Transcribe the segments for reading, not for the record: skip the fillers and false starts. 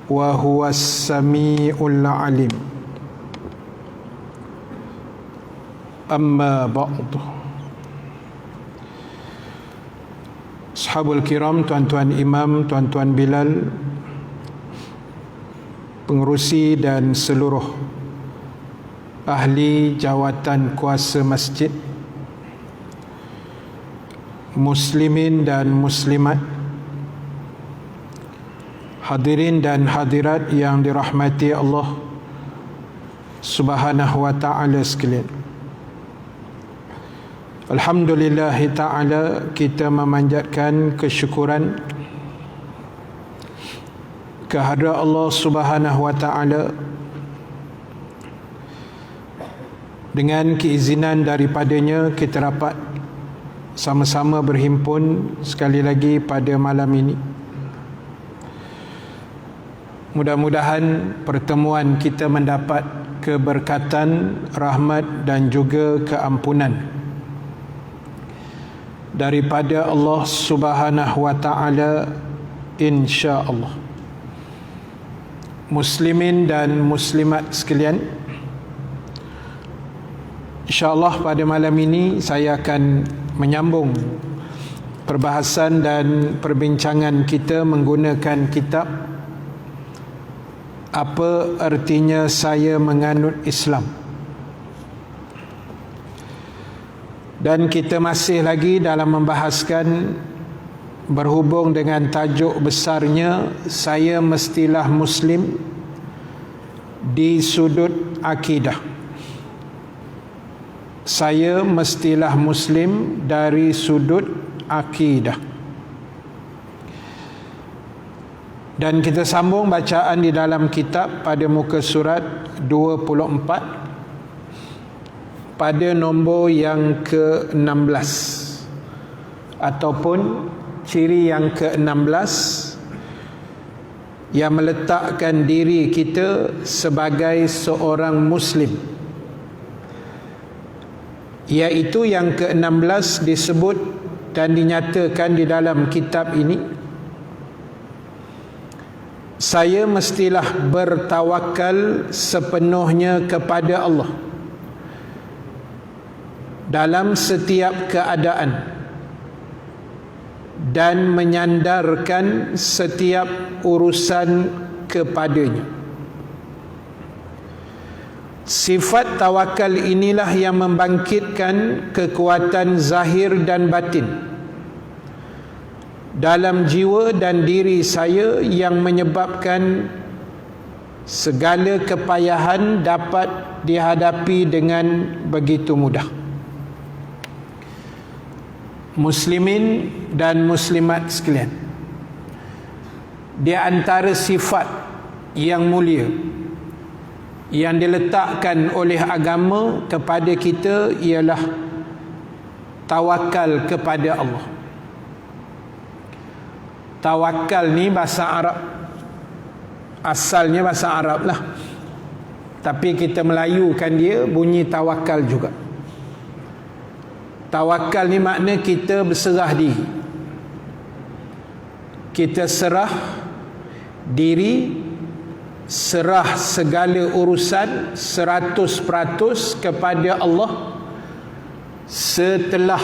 wa huwas samiul alim. Amma ba'du. Ashabul kiram, tuan-tuan imam, tuan-tuan Bilal, pengerusi dan seluruh ahli jawatan kuasa masjid, muslimin dan muslimat, hadirin dan hadirat yang dirahmati Allah Subhanahu wa ta'ala sekalian. Alhamdulillah ta'ala, kita memanjatkan kesyukuran kehadrat Allah Subhanahu wa ta'ala dengan keizinan daripadanya kita dapat sama-sama berhimpun sekali lagi pada malam ini. Mudah-mudahan pertemuan kita mendapat keberkatan, rahmat dan juga keampunan daripada Allah Subhanahu wa ta'ala, insya-Allah. Muslimin dan muslimat sekalian, insya-Allah pada malam ini saya akan menyambung perbahasan dan perbincangan kita menggunakan kitab Apa Artinya Saya Menganut Islam. Dan kita masih lagi dalam membahaskan berhubung dengan tajuk besarnya Saya Mestilah Muslim di Sudut Akidah. Saya mestilah Muslim dari sudut akidah. Dan kita sambung bacaan di dalam kitab pada muka surat 24 pada nombor yang ke-16 ataupun ciri yang ke-16 yang meletakkan diri kita sebagai seorang Muslim, iaitu yang ke-16 disebut dan dinyatakan di dalam kitab ini, saya mestilah bertawakal sepenuhnya kepada Allah dalam setiap keadaan dan menyandarkan setiap urusan kepadanya. Sifat tawakal inilah yang membangkitkan kekuatan zahir dan batin dalam jiwa dan diri saya yang menyebabkan segala kepayahan dapat dihadapi dengan begitu mudah. Muslimin dan muslimat sekalian, di antara sifat yang mulia yang diletakkan oleh agama kepada kita ialah tawakal kepada Allah. Tawakal ni bahasa Arab, asalnya bahasa Arab lah, tapi kita melayukan dia bunyi tawakal juga. Tawakal ni makna kita berserah diri, kita serah diri, serah segala urusan 100% kepada Allah setelah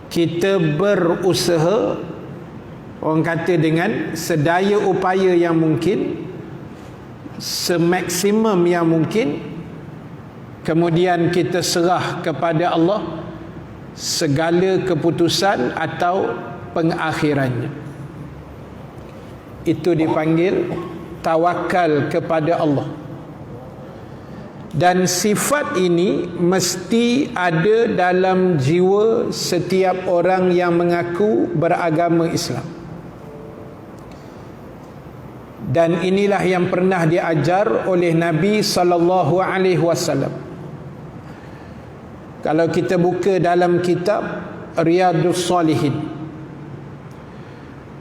kita berusaha, orang kata dengan sedaya upaya yang mungkin, semaksimum yang mungkin, kemudian kita serah kepada Allah segala keputusan atau pengakhirannya. Itu dipanggil tawakal kepada Allah. Dan sifat ini mesti ada dalam jiwa setiap orang yang mengaku beragama Islam. Dan inilah yang pernah diajar oleh Nabi sallallahu alaihi wasallam. Kalau kita buka dalam kitab Riyadhus Shalihin,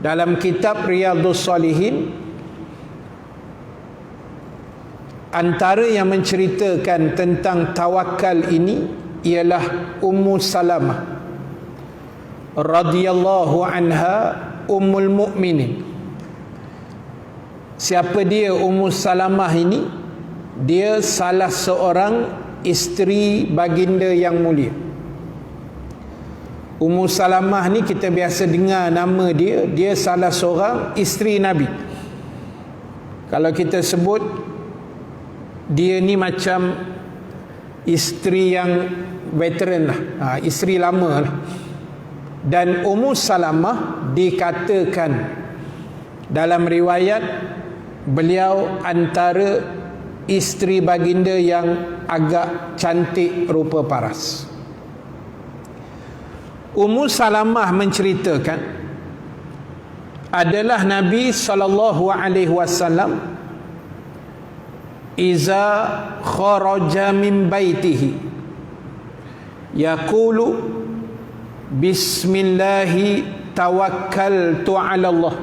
dalam kitab Riyadhus Shalihin, antara yang menceritakan tentang tawakal ini ialah Ummu Salamah radhiyallahu anha, Ummul Mukminin. Siapa dia Ummu Salamah ini? Dia salah seorang isteri baginda yang mulia. Ummu Salamah ni kita biasa dengar nama dia. Dia salah seorang isteri Nabi. Kalau kita sebut, dia ni macam isteri yang veteran lah, isteri lama lah. Dan Ummu Salamah dikatakan dalam riwayat, beliau antara isteri baginda yang agak cantik rupa paras. Ummu Salamah menceritakan, adalah Nabi SAW iza kharaja min baitihi yaqulu bismillahi tawakkaltu ala Allah,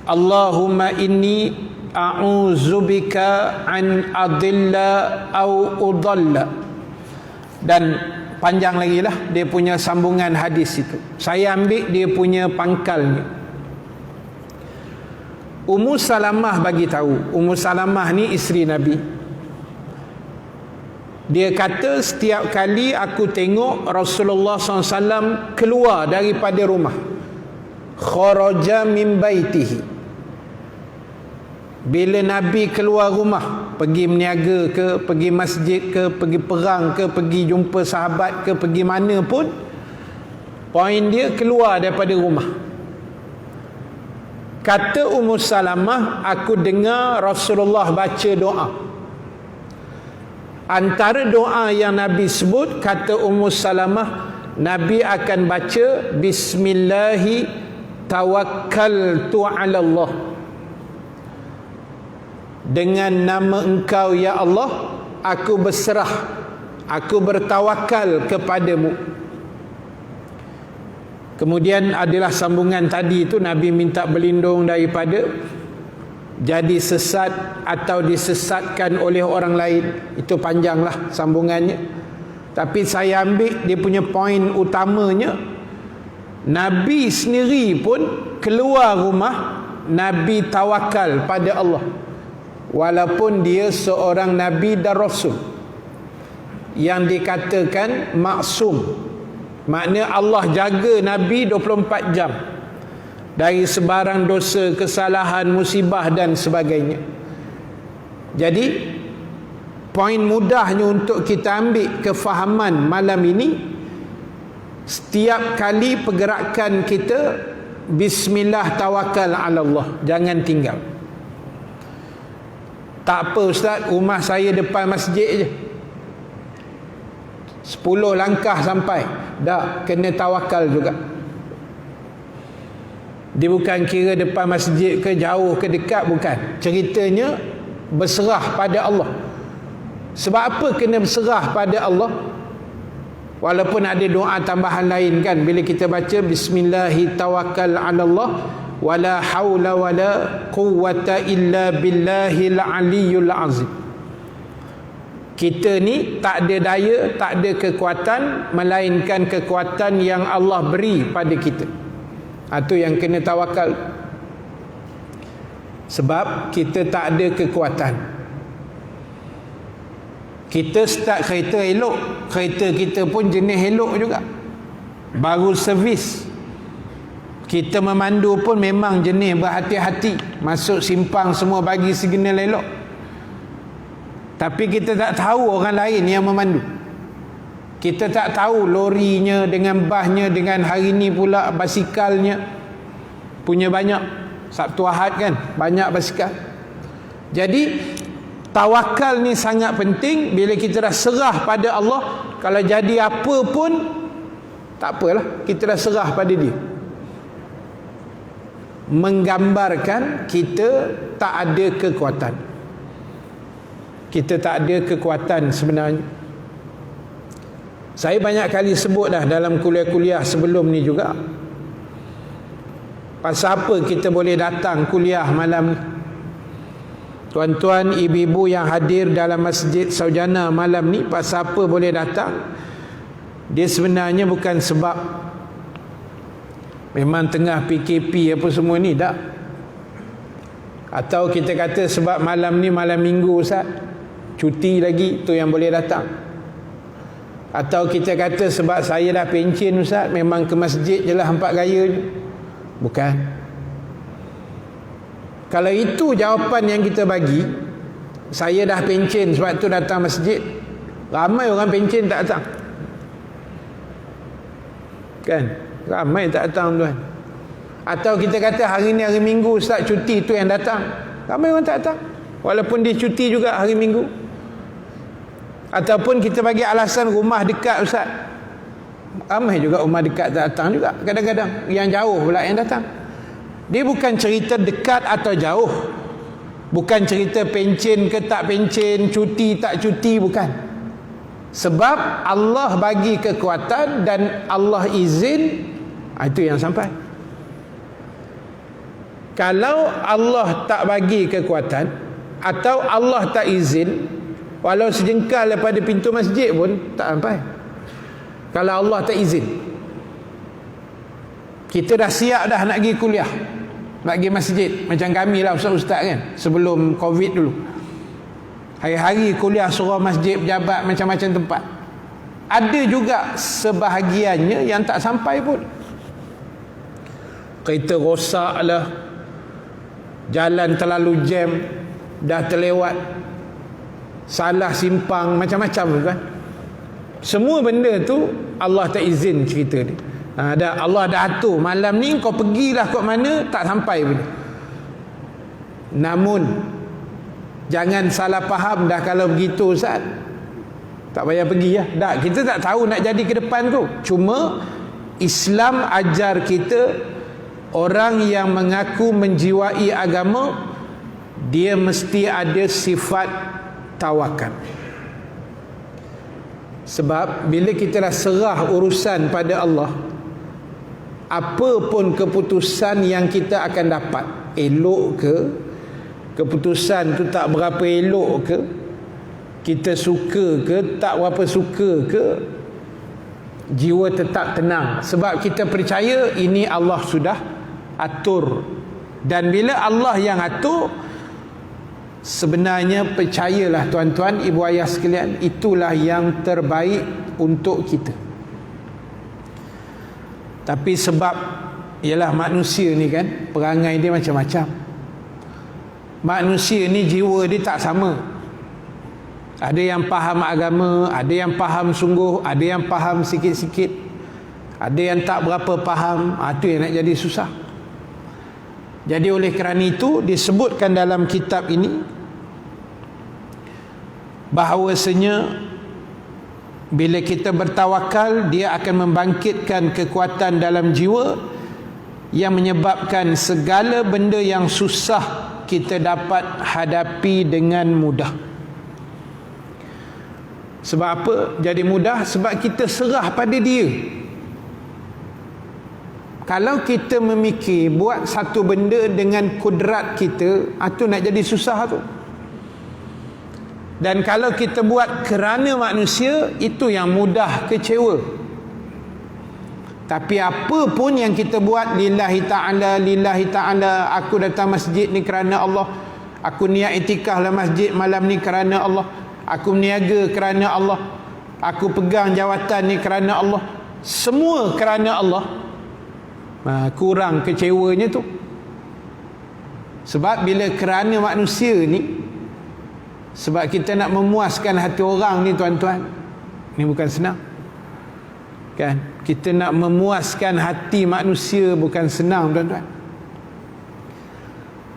Allahumma inni a'udzubika an adilla au udalla. Dan panjang lagi lah dia punya sambungan hadis itu. Saya ambil dia punya pangkalnya. Ummu Salamah bagi tahu, Ummu Salamah ni isteri Nabi. Dia kata, setiap kali aku tengok Rasulullah SAW keluar daripada rumah, kharaja min baitihi, bila Nabi keluar rumah, pergi meniaga ke, pergi masjid ke, pergi perang ke, pergi jumpa sahabat ke, pergi mana pun, poin dia keluar daripada rumah. Kata Ummu Salamah, aku dengar Rasulullah baca doa. Antara doa yang Nabi sebut, kata Ummu Salamah, Nabi akan baca Bismillahi tawakkaltu ala Allah, dengan nama Engkau ya Allah aku berserah, aku bertawakal kepadamu. Kemudian adalah sambungan tadi itu, Nabi minta berlindung daripada jadi sesat atau disesatkan oleh orang lain. Itu panjanglah sambungannya, tapi saya ambil dia punya poin utamanya. Nabi sendiri pun keluar rumah, Nabi tawakal pada Allah, walaupun dia seorang Nabi dan Rasul yang dikatakan maksum. Maknanya Allah jaga Nabi 24 jam dari sebarang dosa, kesalahan, musibah dan sebagainya. Jadi poin mudahnya untuk kita ambil kefahaman malam ini, setiap kali pergerakan kita, bismillah tawakal ala Allah, jangan tinggal. Tak apa ustaz, rumah saya depan masjid je, 10 langkah sampai. Dah, kena tawakal juga. Dia bukan kira depan masjid ke jauh ke dekat, bukan. Ceritanya berserah pada Allah. Sebab apa kena berserah pada Allah? Walaupun ada doa tambahan lain kan, bila kita baca bismillahi tawakkal ala Allah wala haula wala quwwata illa billahil aliyyul azim. Kita ni tak ada daya, tak ada kekuatan melainkan kekuatan yang Allah beri pada kita. Itu yang kena tawakal. Sebab kita tak ada kekuatan. Kita start kereta elok, kereta kita pun jenis elok juga, baru servis. Kita memandu pun memang jenis berhati-hati, masuk simpang semua bagi signal elok. Tapi kita tak tahu orang lain yang memandu. Kita tak tahu lorinya dengan basnya, dengan hari ni pula basikalnya punya banyak. Sabtu Ahad kan banyak basikal. Jadi tawakal ni sangat penting. Bila kita dah serah pada Allah, kalau jadi apa pun tak apalah, kita dah serah pada dia. Menggambarkan kita tak ada kekuatan. Kita tak ada kekuatan sebenarnya. Saya banyak kali sebut dah dalam kuliah-kuliah sebelum ni juga, pasal apa kita boleh datang kuliah malam ni. Tuan-tuan, ibu-ibu yang hadir dalam Masjid Saujana malam ni, pasal apa boleh datang? Dia sebenarnya bukan sebab memang tengah PKP apa semua ni, tak. Atau kita kata sebab malam ni malam minggu Ustaz, cuti lagi, tu yang boleh datang. Atau kita kata sebab saya dah pencen Ustaz, memang ke masjid je lah 4 raya je. Bukan. Kalau itu jawapan yang kita bagi, saya dah pencen sebab tu datang masjid, ramai orang pencen tak datang. Kan? Ramai tak datang tuan. Atau kita kata hari ni hari Minggu Ustaz, cuti, tu yang datang, ramai orang tak datang walaupun dia cuti juga hari Minggu. Ataupun kita bagi alasan rumah dekat Ustaz, ramai juga rumah dekat tak datang juga. Kadang-kadang yang jauh pula yang datang. Dia bukan cerita dekat atau jauh, bukan cerita pencen ke tak pencen, cuti tak cuti, bukan. Sebab Allah bagi kekuatan dan Allah izin, itu yang sampai. Kalau Allah tak bagi kekuatan atau Allah tak izin, walau sejengkal daripada pintu masjid pun tak sampai. Kalau Allah tak izin, kita dah siap dah nak pergi kuliah, nak pergi masjid, macam kami lah ustaz-ustaz kan, sebelum Covid dulu, hari-hari kuliah surau masjid, pejabat, macam-macam tempat. Ada juga sebahagiannya yang tak sampai pun. Kereta rosak lah, jalan terlalu jam, dah terlewat, salah simpang, macam-macam kan. Semua benda tu Allah tak izin cerita ni. Allah dah atur malam ni kau pergilah kat mana, tak sampai pun. Namun jangan salah faham dah kalau begitu Ustaz, tak payah pergi lah. Tak, kita tak tahu nak jadi ke depan tu. Cuma Islam ajar kita, orang yang mengaku menjiwai agama, dia mesti ada sifat tawakal. Sebab bila kita dah serah urusan pada Allah, apa pun keputusan yang kita akan dapat, elok ke, keputusan tu tak berapa elok ke, kita suka ke tak berapa suka ke, jiwa tetap tenang. Sebab kita percaya ini Allah sudah atur. Dan bila Allah yang atur, sebenarnya percayalah tuan-tuan, ibu ayah sekalian, itulah yang terbaik untuk kita. Tapi sebab ialah manusia ni kan, perangai dia macam-macam. Manusia ni jiwa dia tak sama. Ada yang faham agama, ada yang faham sungguh, ada yang faham sikit-sikit, ada yang tak berapa faham. Itu yang nak jadi susah. Jadi oleh kerana itu disebutkan dalam kitab ini bahawasanya bila kita bertawakal, dia akan membangkitkan kekuatan dalam jiwa yang menyebabkan segala benda yang susah kita dapat hadapi dengan mudah. Sebab apa jadi mudah? Sebab kita serah pada dia. Kalau kita memikir buat satu benda dengan kudrat kita, itu nak jadi susah tu. Dan kalau kita buat kerana manusia, itu yang mudah kecewa. Tapi apa pun yang kita buat lillahi ta'ala, aku datang masjid ni kerana Allah, aku niat itikaf dalam masjid malam ni kerana Allah, aku meniaga kerana Allah, aku pegang jawatan ni kerana Allah, semua kerana Allah. Kurang kecewanya tu. Sebab bila kerana manusia ni, sebab kita nak memuaskan hati orang ni tuan-tuan, ni bukan senang kan. Kita nak memuaskan hati manusia bukan senang tuan-tuan.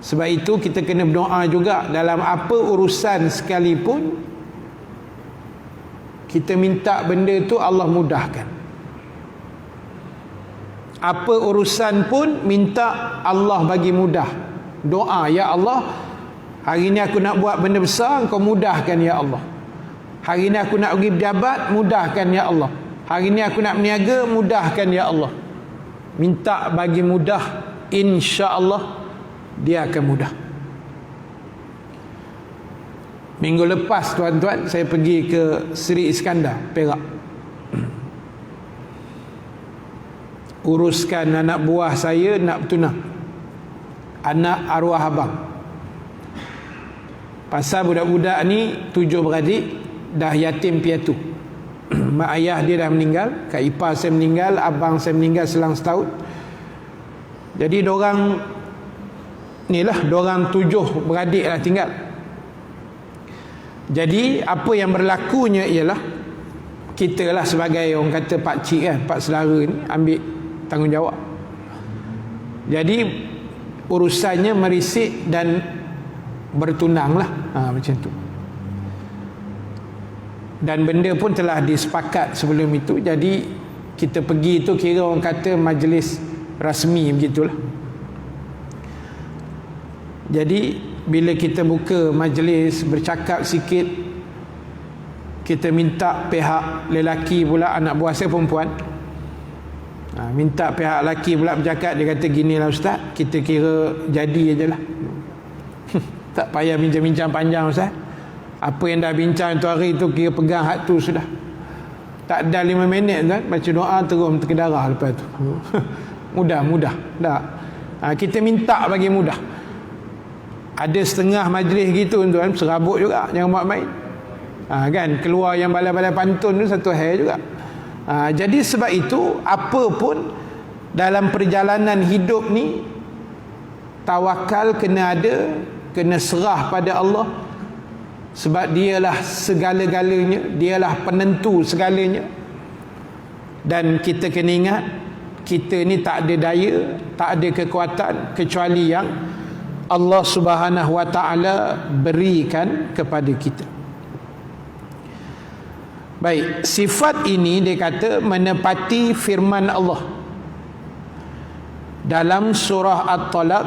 Sebab itu kita kena berdoa juga. Dalam apa urusan sekalipun, kita minta benda tu Allah mudahkan. Apa urusan pun minta Allah bagi mudah. Doa, ya Allah, hari ni aku nak buat benda besar, Engkau mudahkan ya Allah. Hari ni aku nak pergi pejabat, mudahkan ya Allah. Hari ni aku nak berniaga, mudahkan ya Allah. Minta bagi mudah, insya-Allah dia akan mudah. Minggu lepas tuan-tuan, saya pergi ke Seri Iskandar, Perak. uruskan anak buah saya nak bertunang, anak arwah abang. Pasal budak-budak ni 7 beradik dah yatim piatu. Mak ayah dia dah meninggal, kak ipar saya meninggal, abang saya meninggal selang setahun. Jadi dorang ni lah, dorang 7 beradik lah tinggal. Jadi apa yang berlakunya ialah kita lah sebagai orang kata pakcik kan, pak saudara ni ambil tanggungjawab. Jadi urusannya merisik dan bertunang lah, macam tu. Dan benda pun telah disepakat sebelum itu. Jadi kita pergi tu kira orang kata majlis rasmi begitulah. Jadi bila kita buka majlis bercakap sikit, kita minta pihak lelaki pula, anak buah saya perempuan, minta pihak lelaki pula bercakap. Dia kata ginilah ustaz, kita kira jadi aje lah. Tak payah bincang-bincang panjang ustaz. Apa yang dah bincang tu hari tu kira pegang hak tu sudah. Tak ada 5 minit kan, baca doa terus ke darah lepas tu. Mudah tak. Kita minta bagi mudah. Ada setengah majlis gitu tuan, serabut juga, jangan buat main. Kan keluar yang balai-balai pantun tu satu hal juga. Jadi sebab itu apa pun dalam perjalanan hidup ni, tawakal kena ada, kena serah pada Allah. Sebab dialah segala-galanya, dialah penentu segalanya. Dan kita kena ingat, kita ni tak ada daya, tak ada kekuatan kecuali yang Allah Subhanahu Wa Ta'ala berikan kepada kita. Baik, sifat ini dia kata menepati firman Allah dalam surah At-Talaq,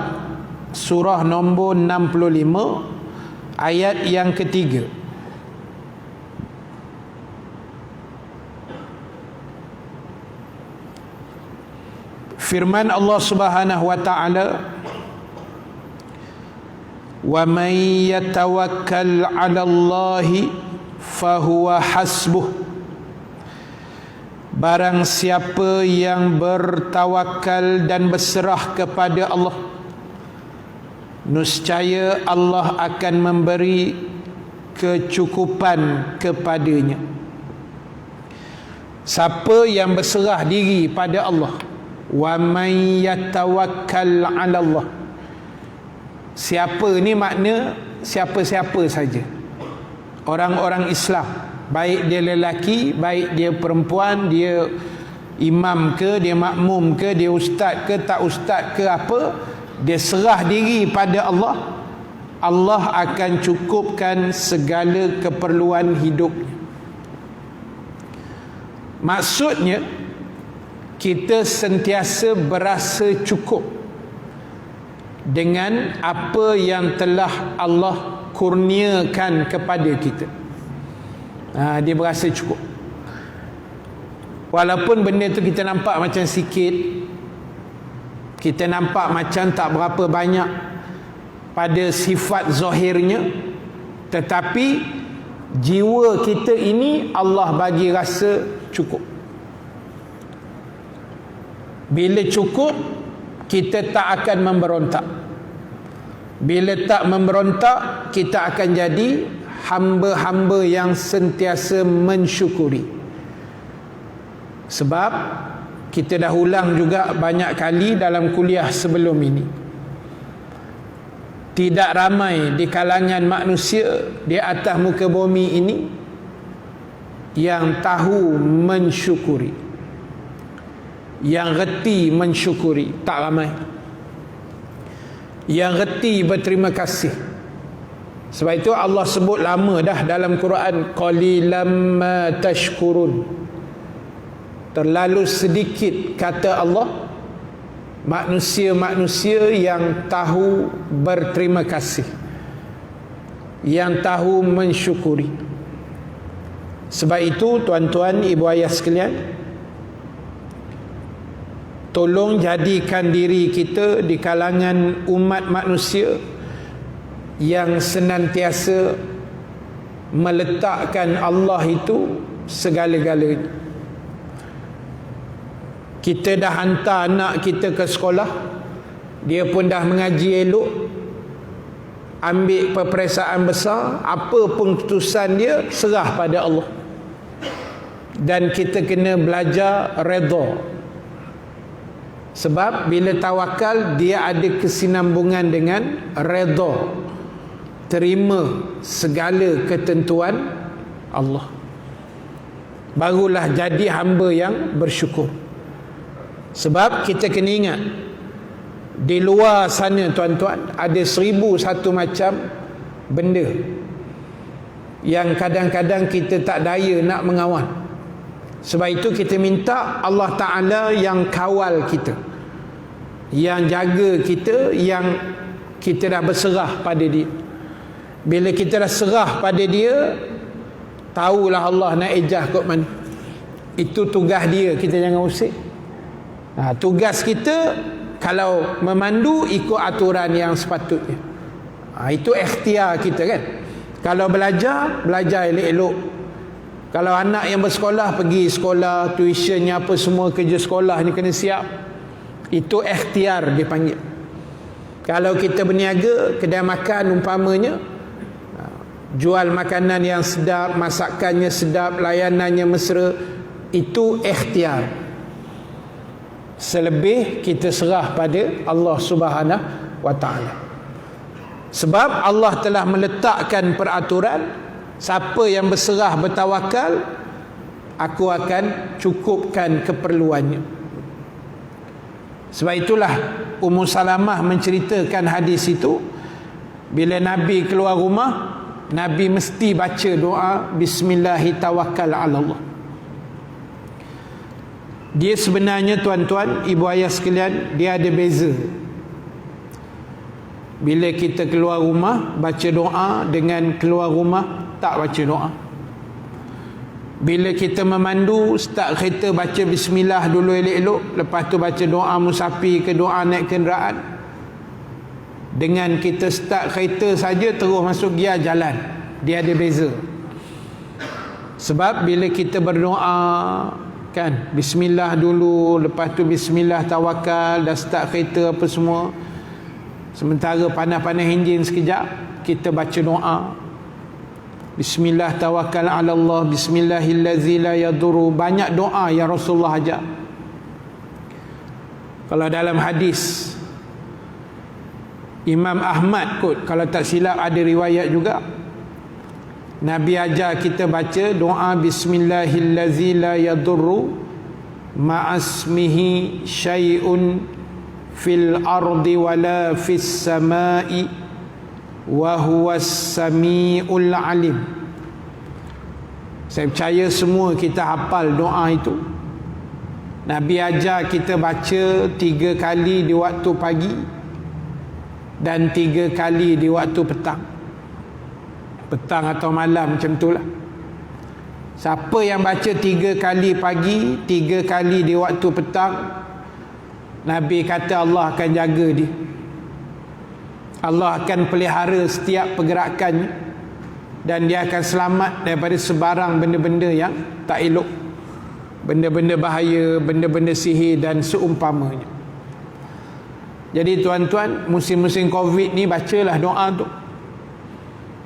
surah nombor 65, ayat yang ketiga. Firman Allah Subhanahu Wa Ta'ala, wa man yatawakkal 'ala Allahi fahuwa hasbuh. Barang siapa yang bertawakal dan berserah kepada Allah, nescaya Allah akan memberi kecukupan kepadanya. Siapa yang berserah diri pada Allah, wa man yatawakkal 'ala Allah. Siapa ni makna siapa-siapa saja. Orang-orang Islam, baik dia lelaki, baik dia perempuan, dia imam ke, dia makmum ke, dia ustaz ke, tak ustaz ke apa, dia serah diri pada Allah, Allah akan cukupkan segala keperluan hidupnya. Maksudnya kita sentiasa berasa cukup dengan apa yang telah Allah kurniakan kepada kita. Dia berasa cukup. Walaupun benda tu kita nampak macam sikit, kita nampak macam tak berapa banyak pada sifat zahirnya, tetapi jiwa kita ini Allah bagi rasa cukup. Bila cukup, kita tak akan memberontak. Bila tak memberontak, kita akan jadi hamba-hamba yang sentiasa mensyukuri. Sebab kita dah ulang juga banyak kali dalam kuliah sebelum ini, tidak ramai di kalangan manusia di atas muka bumi ini yang tahu mensyukuri, yang reti mensyukuri. Tak ramai yang reti berterima kasih. Sebab itu Allah sebut lama dah dalam Quran, qalilam ma tashkurun. Terlalu sedikit, kata Allah, manusia-manusia yang tahu berterima kasih, yang tahu mensyukuri. Sebab itu tuan-tuan, ibu ayah sekalian, tolong jadikan diri kita di kalangan umat manusia yang senantiasa meletakkan Allah itu segala-galanya. Kita dah hantar anak kita ke sekolah, dia pun dah mengaji elok, ambil peperiksaan besar, apa pun keputusan dia serah pada Allah. Dan kita kena belajar redha. Sebab bila tawakal, dia ada kesinambungan dengan redha, terima segala ketentuan Allah, barulah jadi hamba yang bersyukur. Sebab kita kena ingat, di luar sana tuan-tuan, ada 1001 macam benda yang kadang-kadang kita tak daya nak mengawal. Sebab itu kita minta Allah Ta'ala yang kawal kita, yang jaga kita, yang kita dah berserah pada dia. Bila kita dah serah pada dia, tahulah Allah nak ejah kot mana. Itu tugas dia, kita jangan usik. Tugas kita kalau memandu, ikut aturan yang sepatutnya. Itu ikhtiar kita kan. Kalau belajar elok-elok. Kalau anak yang bersekolah, pergi sekolah, tuitionnya apa semua, kerja sekolah ni kena siap. Itu ikhtiar dia panggil. Kalau kita berniaga, kedai makan umpamanya, jual makanan yang sedap, masakannya sedap, layanannya mesra, itu ikhtiar. Selebih kita serah pada Allah Subhanahu wa Ta'ala. Sebab Allah telah meletakkan peraturan, siapa yang berserah, bertawakal, aku akan cukupkan keperluannya. Sebab itulah Ummu Salamah menceritakan hadis itu, bila Nabi keluar rumah, Nabi mesti baca doa Bismillahirrahmanirrahim. Dia sebenarnya tuan-tuan, ibu ayah sekalian, dia ada beza. Bila kita keluar rumah baca doa, dengan keluar rumah tak baca doa. Bila kita memandu, start kereta baca bismillah dulu elok-elok, lepas tu baca doa musafir ke doa naik kenderaan. Dengan kita start kereta saja terus masuk gear jalan, dia ada beza. Sebab bila kita berdoa kan, bismillah dulu, lepas tu bismillah tawakal, dah start kereta apa semua, sementara panas-panas enjin sekejap, kita baca doa bismillah tawakal ala Allah, bismillahillazi la yadurru. Banyak doa yang Rasulullah ajar. Kalau dalam hadis Imam Ahmad kot, kalau tak silap ada riwayat juga, Nabi ajar kita baca doa bismillahillazi la yadurru ma'asmihi syai'un fil ardi wala fis samai wa huwas samiul alim. Saya percaya semua kita hafal doa itu. Nabi ajar kita baca 3 kali di waktu pagi dan 3 kali di waktu petang atau malam, macam itulah. Siapa yang baca 3 kali pagi, 3 kali di waktu petang, Nabi kata Allah akan jaga dia. Allah akan pelihara setiap pergerakannya, dan dia akan selamat daripada sebarang benda-benda yang tak elok, benda-benda bahaya, benda-benda sihir dan seumpamanya. Jadi tuan-tuan, musim-musim Covid ni bacalah doa tu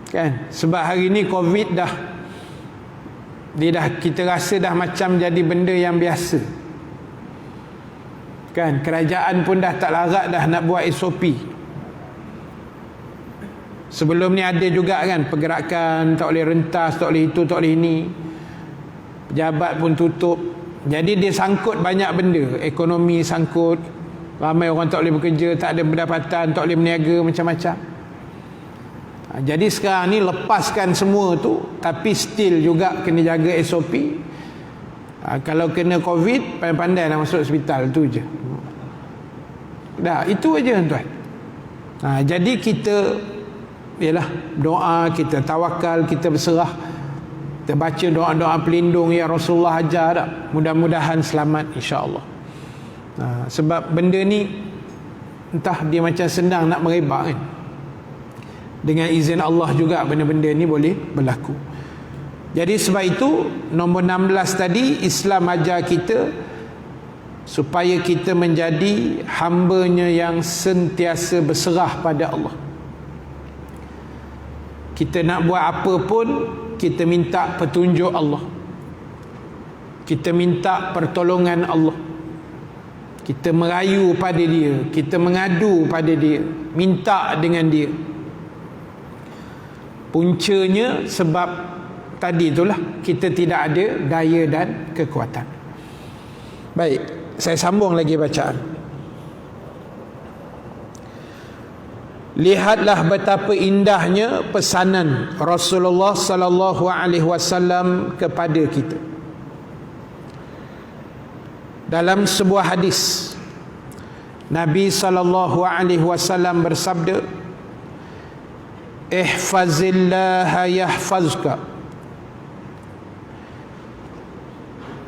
kan. Sebab hari ni Covid dah kita rasa dah macam jadi benda yang biasa kan. Kerajaan pun dah tak larat dah nak buat SOP. Sebelum ni ada juga kan pergerakan, tak boleh rentas, tak boleh itu, tak boleh ini, pejabat pun tutup. Jadi dia sangkut banyak benda. Ekonomi sangkut, ramai orang tak boleh bekerja, tak ada pendapatan, tak boleh berniaga, macam-macam. Jadi sekarang ni lepaskan semua tu, tapi still juga kena jaga SOP. Kalau kena Covid, pandai-pandai nak masuk hospital, tu je. Dah, itu aja tuan. Jadi kita ialah doa, kita tawakal, kita berserah, kita baca doa-doa pelindung yang Rasulullah ajar dah. Mudah-mudahan selamat insya-Allah. Sebab benda ni entah dia macam senang nak merebak kan. Dengan izin Allah juga benda-benda ni boleh berlaku. Jadi sebab itu nombor 16 tadi, Islam ajar kita supaya kita menjadi hamba-Nya yang sentiasa berserah pada Allah. Kita nak buat apa pun, kita minta petunjuk Allah, kita minta pertolongan Allah, kita merayu pada Dia, kita mengadu pada Dia, minta dengan Dia. Puncanya sebab tadi itulah, kita tidak ada daya dan kekuatan. Baik, saya sambung lagi bacaan. Lihatlah betapa indahnya pesanan Rasulullah sallallahu alaihi wasallam kepada kita. Dalam sebuah hadis, Nabi sallallahu alaihi wasallam bersabda, "Ihfazillaha yahfazka.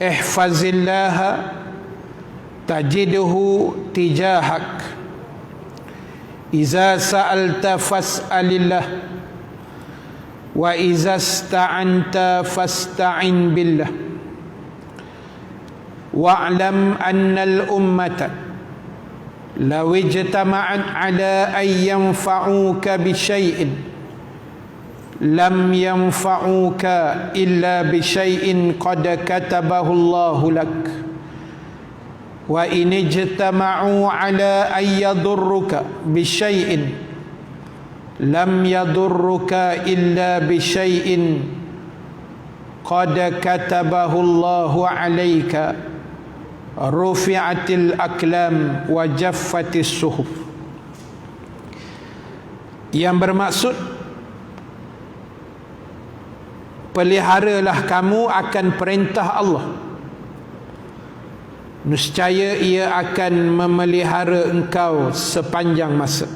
Ihfazillaha tajidhu tijahak. Iza sa'alta fas'alillah. Wa iza sta'anta fasta'in billah. Wa'lam anna al-ummata law ijtama'at ala an yanfa'uka bi syai'in lam yanfa'uka illa bi syai'in qad katabahu Allahu lak. Wa in ijtama'u ala an yadurruka bi syai'in lam yadurruka illa bi syai'in qad katabahu Allahu 'alaika. Rufi'atil aklam wa jaffatis suhuf." Yang bermaksud, peliharalah kamu akan perintah Allah, nescaya Ia akan memelihara engkau sepanjang masa.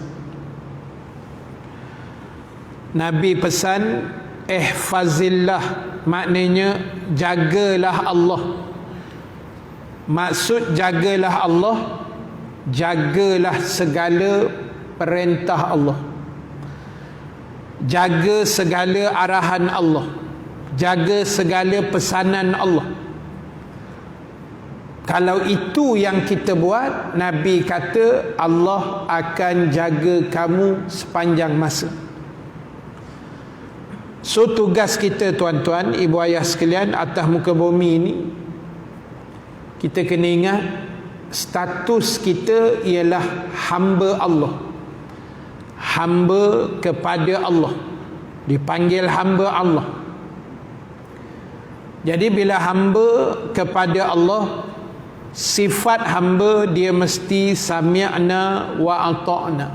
Nabi pesan ihfazillah, maknanya jagalah Allah. Maksud jagalah Allah, jagalah segala perintah Allah, jaga segala arahan Allah, jaga segala pesanan Allah. Kalau itu yang kita buat, Nabi kata Allah akan jaga kamu sepanjang masa. So tugas kita tuan-tuan, ibu ayah sekalian atas muka bumi ini, kita kena ingat status kita ialah hamba Allah, hamba kepada Allah, dipanggil hamba Allah. Jadi bila hamba kepada Allah, sifat hamba dia mesti sami'na wa ata'na,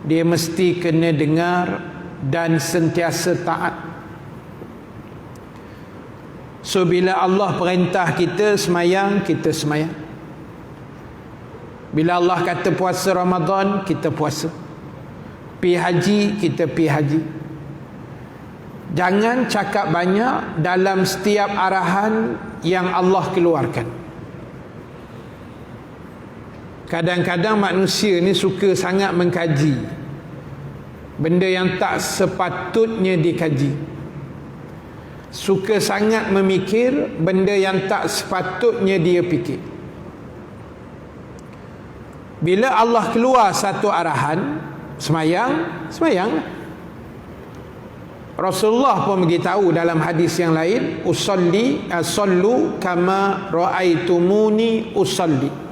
dia mesti kena dengar dan sentiasa taat. So bila Allah perintah kita semayang, kita semayang. Bila Allah kata puasa Ramadan, kita puasa. Pi haji, kita pi haji. Jangan cakap banyak dalam setiap arahan yang Allah keluarkan. Kadang-kadang manusia ni suka sangat mengkaji benda yang tak sepatutnya dikaji, suka sangat memikir benda yang tak sepatutnya dia fikir. Bila Allah keluar satu arahan, semayang, semayang. Rasulullah pun beritahu dalam hadis yang lain, sallu kama ra'aitumuni usalli.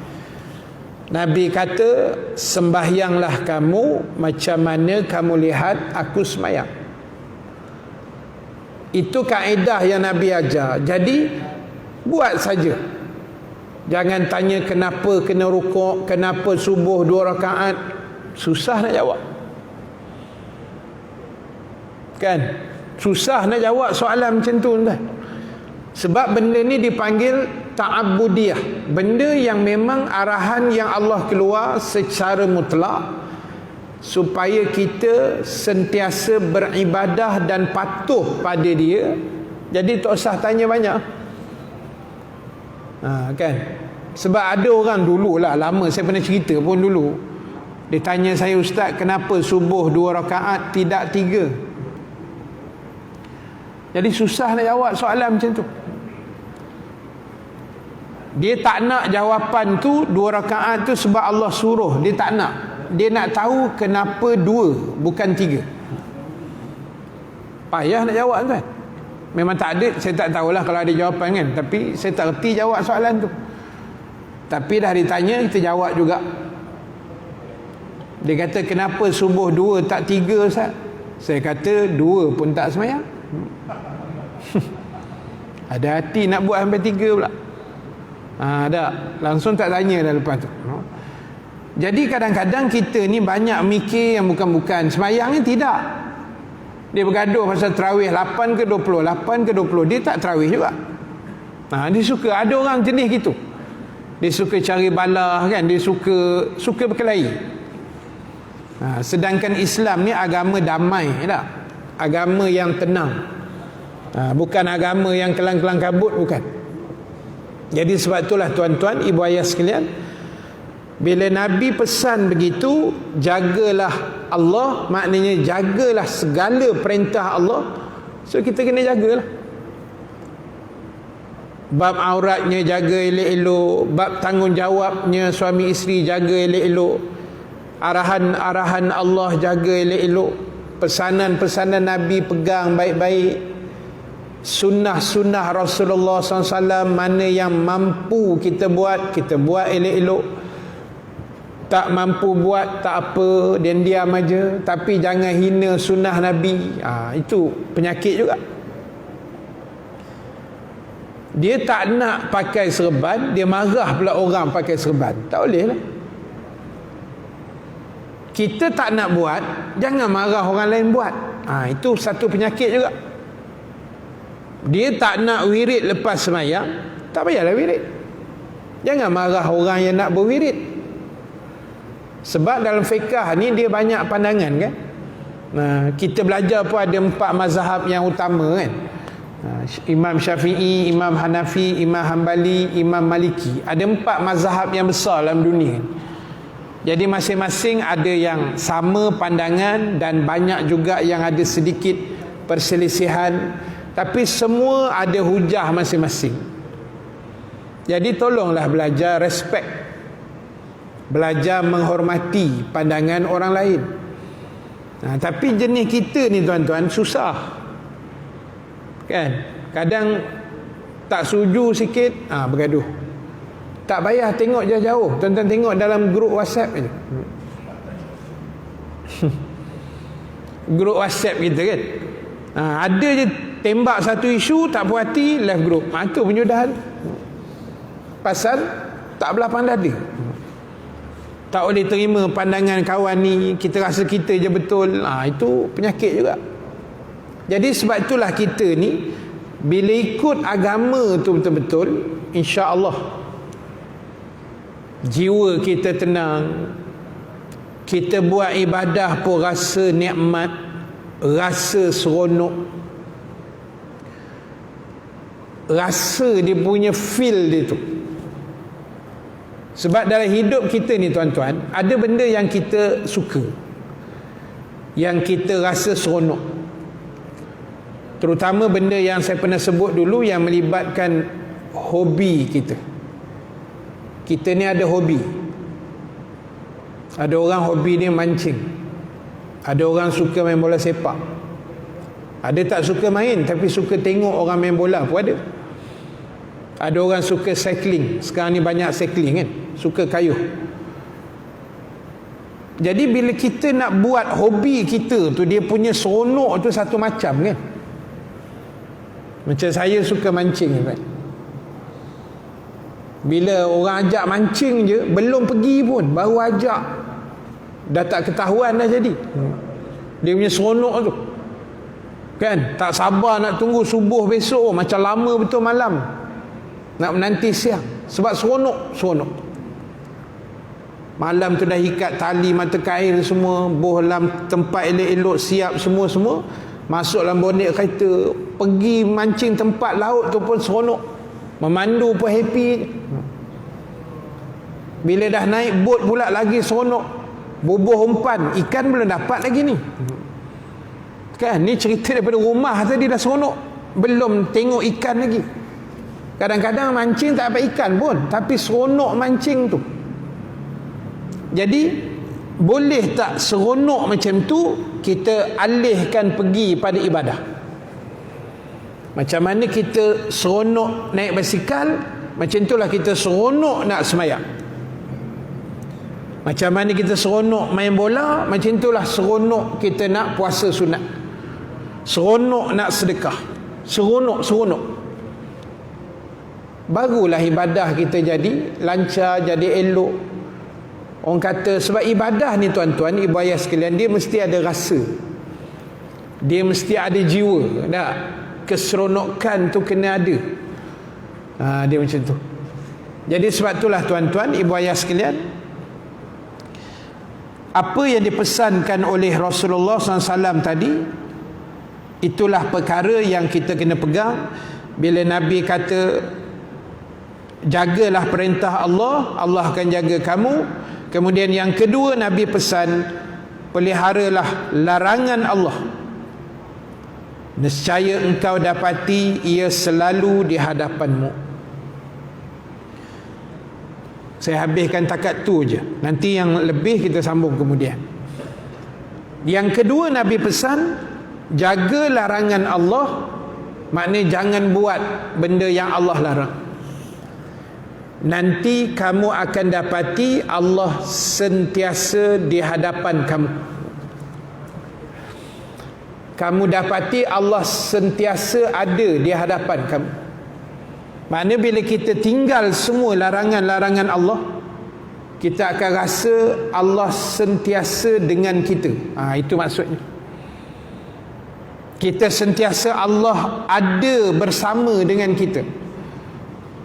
Nabi kata, sembahyanglah kamu macam mana kamu lihat aku semayang. Itu kaedah yang Nabi ajar. Jadi buat saja. Jangan tanya kenapa kena rukuk, kenapa subuh 2 rakaat. Susah nak jawab. Kan? Susah nak jawab soalan macam tu kan? Sebab benda ni dipanggil ta'abbudiyah. Benda yang memang arahan yang Allah keluar secara mutlak supaya kita sentiasa beribadah dan patuh pada Dia. Jadi tak usah tanya banyak. Kan? Sebab ada orang dululah, lama saya pernah cerita pun dulu. Dia tanya saya, "Ustaz, kenapa subuh 2 rakaat tidak 3?" Jadi susah nak jawab soalan macam tu. Dia tak nak jawapan tu 2 rakaat tu sebab Allah suruh. Dia tak nak. Dia nak tahu kenapa 2 bukan 3. Payah nak jawab kan. Memang tak ada, saya tak tahulah kalau ada jawapan kan. Tapi saya tak reti jawab soalan tu. Tapi dah ditanya, kita jawab juga. Dia kata kenapa subuh 2 tak 3 Ustaz? Saya kata 2 pun tak semayang. Ada hati nak buat sampai 3 pula. Ada. Langsung tak tanya dah lepas tu. Jadi kadang-kadang kita ni banyak mikir yang bukan-bukan. Semayang ni tidak. Dia bergaduh pasal tarawih 8 ke 20, 8 ke 20. Dia tak tarawih juga. Dia suka. Ada orang jenis gitu. Dia suka cari balah kan. Dia suka berkelahi. Sedangkan Islam ni agama damai tak? Agama yang tenang. Bukan agama yang kelang-kelang kabut, bukan. Jadi sebab itulah tuan-tuan, ibu ayah sekalian, bila Nabi pesan begitu, jagalah Allah, maknanya jagalah segala perintah Allah. So kita kena jagalah. Bab auratnya jaga elok-elok, bab tanggungjawabnya suami isteri jaga elok-elok, arahan-arahan Allah jaga elok-elok, pesanan-pesanan Nabi pegang baik-baik, sunnah-sunnah Rasulullah SAW mana yang mampu kita buat elok-elok. Tak mampu buat, tak apa, dia diam aja. Tapi jangan hina sunnah Nabi. Itu penyakit juga. Dia tak nak pakai serban, dia marah pula orang pakai serban. Tak boleh lah. Kita tak nak buat, jangan marah orang lain buat. Itu satu penyakit juga. Dia tak nak wirid lepas semayang, tak payahlah wirid. Jangan marah orang yang nak berwirid. Sebab dalam fiqah ni dia banyak pandangan kan. Kita belajar pun ada 4 mazhab yang utama kan. Imam Syafi'i, Imam Hanafi, Imam Hanbali, Imam Maliki. Ada 4 mazhab yang besar dalam dunia. Jadi masing-masing ada yang sama pandangan dan banyak juga yang ada sedikit perselisihan. Tapi semua ada hujah masing-masing. Jadi tolonglah belajar respect. Belajar menghormati pandangan orang lain. Tapi jenis kita ni tuan-tuan susah. Kan? Kadang tak setuju sikit, bergaduh. Tak payah tengok jauh-jauh. Tuan-tuan tengok dalam grup WhatsApp je. Grup WhatsApp kita kan. Ada je tembak satu isu, tak puas hati, left group. Itu penyudahan. Pasal tak belah pandang dia. Tak boleh terima pandangan kawan ni, kita rasa kita je betul. Itu penyakit juga. Jadi sebab itulah kita ni bila ikut agama tu betul-betul, insya-Allah jiwa kita tenang. Kita buat ibadah pun rasa nikmat, rasa seronok, rasa dia punya feel dia tu. Sebab dalam hidup kita ni tuan-tuan, ada benda yang kita suka, yang kita rasa seronok. Terutama benda yang saya pernah sebut dulu yang melibatkan hobi kita. Kita ni ada hobi. Ada orang hobi dia mancing. Ada orang suka main bola sepak. Ada tak suka main tapi suka tengok orang main bola pun ada. Ada orang suka cycling. Sekarang ni banyak cycling kan. Suka kayuh. Jadi bila kita nak buat hobi kita tu, dia punya seronok tu satu macam kan. Macam saya suka mancing kan. Bila orang ajak mancing je, belum pergi pun, baru ajak, dah tak ketahuan dah jadi. Dia punya seronok tu kan. Tak sabar nak tunggu subuh besok. Macam lama betul malam nak menanti siang. Sebab seronok. Malam tu dah ikat tali mata kail semua, bohlam tempat elok-elok siap semua-semua. Masuk dalam bonet kereta, pergi mancing tempat laut tu pun seronok. Memandu pun happy. Bila dah naik bot pula lagi seronok. Bubuh umpan, ikan belum dapat lagi ni. Kan, ni cerita daripada rumah tadi dah seronok. Belum tengok ikan lagi. Kadang-kadang mancing tak dapat ikan pun, tapi seronok mancing tu. Jadi boleh tak seronok macam tu kita alihkan pergi pada ibadah? Macam mana kita seronok naik basikal, macam itulah kita seronok nak sembahyang. Macam mana kita seronok main bola, macam itulah seronok kita nak puasa sunat. Seronok nak sedekah. Seronok. Barulah ibadah kita jadi lancar, jadi elok. Orang kata sebab ibadah ni tuan-tuan, ibu ayah sekalian, dia mesti ada rasa. Dia mesti ada jiwa. Tak? Keseronokan tu kena ada. Dia macam tu. Jadi sebab itulah tuan-tuan, ibu ayah sekalian, apa yang dipesankan oleh Rasulullah SAW tadi, itulah perkara yang kita kena pegang. Bila Nabi kata jagalah perintah Allah, Allah akan jaga kamu. Kemudian yang kedua, Nabi pesan peliharalah larangan Allah, nescaya engkau dapati ia selalu di hadapanmu. Saya habiskan takat tu je, nanti yang lebih kita sambung kemudian. Yang kedua, Nabi pesan jaga larangan Allah, maknanya jangan buat benda yang Allah larang. Nanti kamu akan dapati Allah sentiasa di hadapan kamu. Kamu dapati Allah sentiasa ada di hadapan kamu. Maknanya bila kita tinggal semua larangan-larangan Allah, kita akan rasa Allah sentiasa dengan kita. Itu maksudnya. Kita sentiasa Allah ada bersama dengan kita.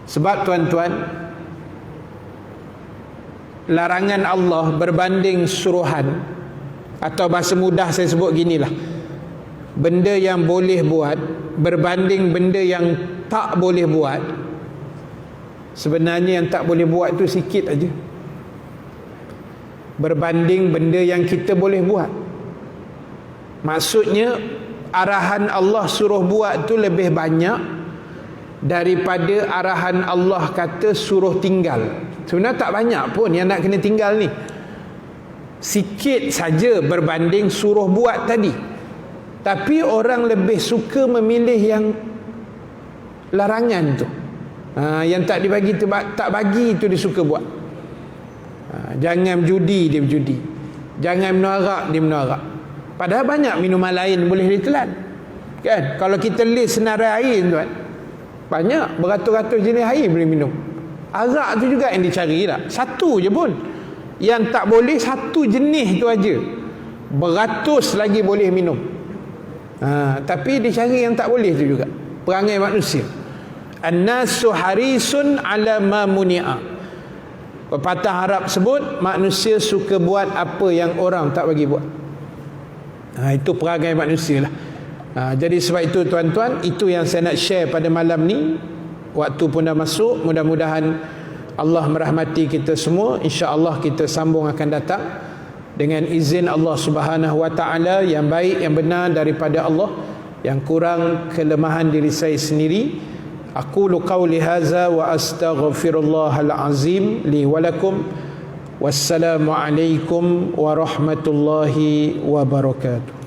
Sebab tuan-tuan, larangan Allah berbanding suruhan, atau bahasa mudah saya sebut ginilah, benda yang boleh buat berbanding benda yang tak boleh buat. Sebenarnya yang tak boleh buat tu sikit aja berbanding benda yang kita boleh buat. Maksudnya arahan Allah suruh buat tu lebih banyak daripada arahan Allah kata suruh tinggal. Sebenarnya tak banyak pun yang nak kena tinggal ni, sikit saja berbanding suruh buat tadi. Tapi orang lebih suka memilih yang larangan tu. Yang tak dibagi tu, tak bagi tu dia suka buat. Jangan berjudi, dia berjudi. Jangan minum arak, dia minum arak. Padahal banyak minuman lain boleh ditelan, kan? Kalau kita list senarai air tuan, banyak beratus-ratus jenis air boleh minum. Arak tu juga yang dicari tak? Satu je pun yang tak boleh, satu jenis tu aja. Beratus lagi boleh minum. Tapi dicari yang tak boleh tu juga. Perangai manusia. An-nasu harisun ala ma muni'a. Pepatah Arab sebut manusia suka buat apa yang orang tak bagi buat. Itu perangai manusia lah. Jadi sebab itu tuan-tuan, itu yang saya nak share pada malam ni. Waktu pun dah masuk. Mudah-mudahan Allah merahmati kita semua. InsyaAllah kita sambung akan datang dengan izin Allah Subhanahu wa ta'ala, yang baik, yang benar daripada Allah, yang kurang kelemahan diri saya sendiri. Aqulu qawli hadza wa astaghfirullahal azim li wa lakum. Wassalamu alaikum warahmatullahi wabarakatuh.